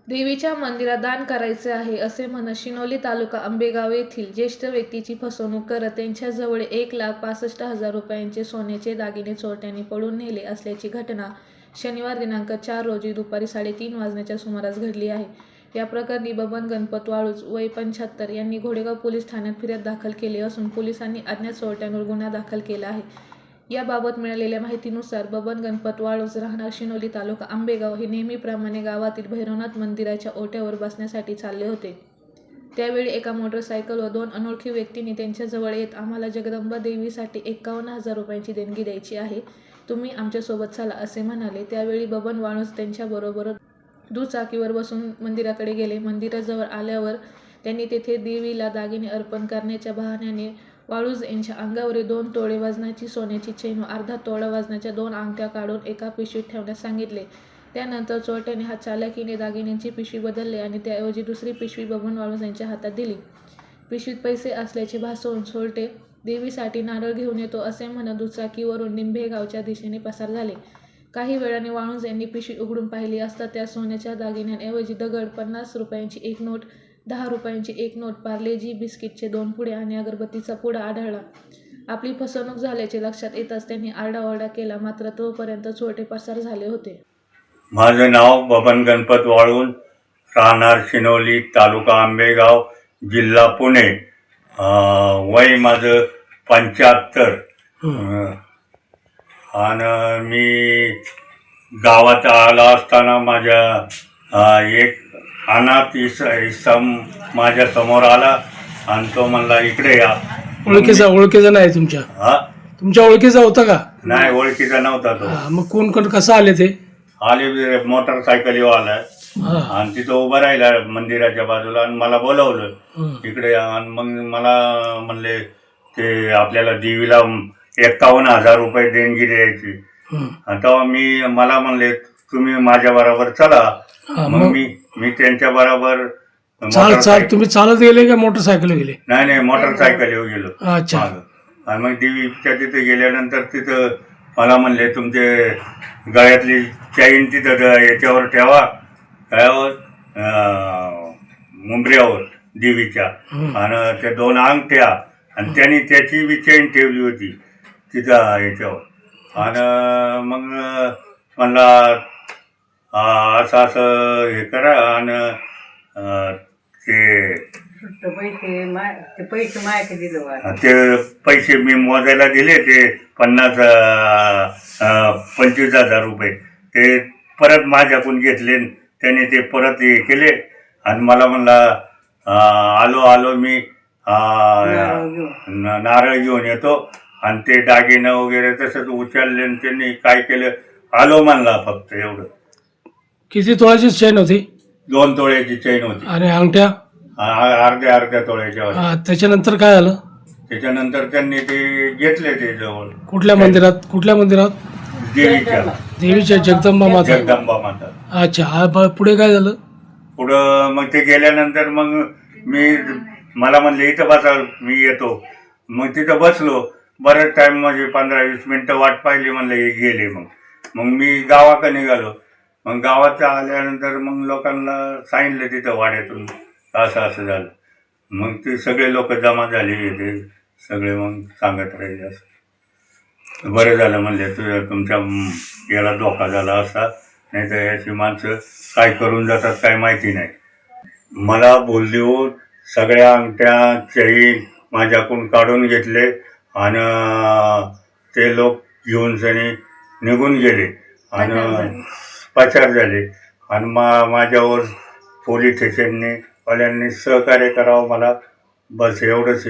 देवीच्या मंदिरात दान करायचे आहे असे म्हणत शिनोली तालुका आंबेगाव येथील ज्येष्ठ व्यक्तीची फसवणूक करत त्यांच्याजवळ 1,65,000 रुपयांचे सोन्याचे दागिने चोरट्यांनी पळून नेले असल्याची घटना शनिवार दिनांक 4 रोजी दुपारी 3:30 वाजण्याच्या सुमारास घडली आहे. या प्रकरणी बबन गणपत वाळूज वय 75 यांनी घोडेगाव पोलीस ठाण्यात फिर्याद दाखल केली असून पोलिसांनी अज्ञात चोरट्यांवर गुन्हा दाखल केला आहे. याबाबत मिळालेल्या माहितीनुसार बबन गणपत वाळूज राहणार शिनोली तालुका आंबेगाव हे नेहमीप्रमाणे गावातील भैरवनाथ मंदिराच्या ओट्यावर बसण्यासाठी चालले होते. त्यावेळी एका मोटरसायकलवर 2 अनोळखी व्यक्तींनी त्यांच्याजवळ येत आम्हाला जगदंबा देवीसाठी 51,000 रुपयांची देणगी द्यायची आहे, तुम्ही आमच्यासोबत चला असे म्हणाले. त्यावेळी बबन वाळूज त्यांच्याबरोबर दुचाकीवर बसून मंदिराकडे गेले. मंदिराजवळ आल्यावर त्यांनी तेथे देवीला दागिने अर्पण करण्याच्या बहाण्याने वाळूज यांच्या अंगावरील 2 तोळे वजनाची सोन्याची चैन व अर्धा तोळा वजनाच्या 2 अंगठ्या काढून एका पिशवीत ठेवण्यास सांगितले. त्यानंतर चोरट्याने हात चालाखीने दागिन्यांची पिशवी बदलली आणि त्याऐवजी दुसरी पिशवी बबन वाळूज यांच्या हातात दिली. पिशवीत पैसे असल्याचे भासवून चोरटे देवीसाठी नारळ घेऊन येतो असे म्हणत दुचाकीवरून निंभे गावच्या दिशेने पसार झाले. काही वेळाने वाळूज यांनी पिशवी उघडून पाहिली असता त्या सोन्याच्या दागिन्यांऐवजी दगड, 50 रुपयांची 1 नोट, 10 रुपयांची 1 नोट, पार्लेजी बिस्किटचे 2 पुडे आणि अगरबत्तीचा पुडा आढळला. आपली फसवणूक झाल्याचे लक्षात येताच त्यांनी आरडाओरडा केला, मात्र तोपर्यंत चोरटे पसार झाले होते. माझं नाव बबन गणपत वाळूज, राहणार शिनोली, तालुका आंबेगाव, जिल्हा पुणे. वय माझं 75. आणि मी गावात आला असताना माझ्या एक अनाथ इसम माझ्या समोर आला आणि तो म्हणला इकडे या. ओळखीचा नाही तुमच्या? तुमच्या ओळखीचा होता का? नाही, ओळखीचा नव्हता तो. मग कोण कसं आले ते? आले मोटरसायकलीवर आलाय आणि तिथं उभं राहिला मंदिराच्या बाजूला आणि मला बोलवलं इकडे. आणि मग मला म्हणले ते आपल्याला देवीला 51,000 रुपये देणगी द्यायची. तेव्हा मला म्हणले तुम्ही माझ्या बरोबर चला. मग मी त्यांच्या बरोबर. तुम्ही चालत गेले का मोटरसायकल गेले? नाही, मोटरसायकलीवर गेलो. अच्छा. आणि मग देवीच्या तिथे गेल्यानंतर तिथं मला म्हणले तुमचे गळ्यातली चैन तिथं याच्यावर ठेवा, गळ्यावर मुंबऱ्यावर देवीच्या, आणि त्या 2 अंगठ्या आणि त्यांनी त्याची बी चैन ठेवली होती तिथं याच्यावर. आणि मग म्हणला असं हे करा आणि ते पैसे मी मोजायला दिले. ते 25,000 रुपये ते परत माझ्याकडून घेतले. त्याने ते परत हे केले आणि मला म्हणला आलो मी नारळ घेऊन येतो. आणि ते दागिनं वगैरे तसंच उचलले. त्यांनी काय केलं, आलो म्हणला फक्त एवढं. किती तोळ्याची चैन होती? 2 तोळ्याची चैन होती. आणि अंगठ्या? अर्ध्या तोळ्याच्या होत्या. त्याच्यानंतर काय झालं? त्याच्यानंतर त्यांनी ते घेतले ते जवळ. कुठल्या मंदिरात? देवीच्या जगदंबा माता. अच्छा. पुढे काय झालं? पुढं मग ते गेल्यानंतर मग मला म्हणले इथं बसा, मी येतो. मग तिथं बसलो. बरेच टाइम म्हणजे 15-20 मिनिटं वाट पाहिली. म्हणलं हे गेले. मग मी गावाकडे निघालो. मग गावात आल्यानंतर मग लोकांना सांगितलं तिथं वाड्यातून असं झालं. मग ते सगळे लोक जमा झाले. ते सगळे मग सांगत राहिले असं. बरं झालं म्हणले तुमच्या याला धोका झाला असता, नाही तर याची माणसं काय करून जातात काय माहिती नाही. मला बोलदेऊन सगळ्या अंगठ्या चैन माझ्याकडून काढून घेतले आणि ते लोक घेऊन सनी निघून गेले आणि पसार झाले. आणि माझ्यावर पोलीस स्टेशनने वाल्यांनी सहकार्य करावं मला, बस एवढंच.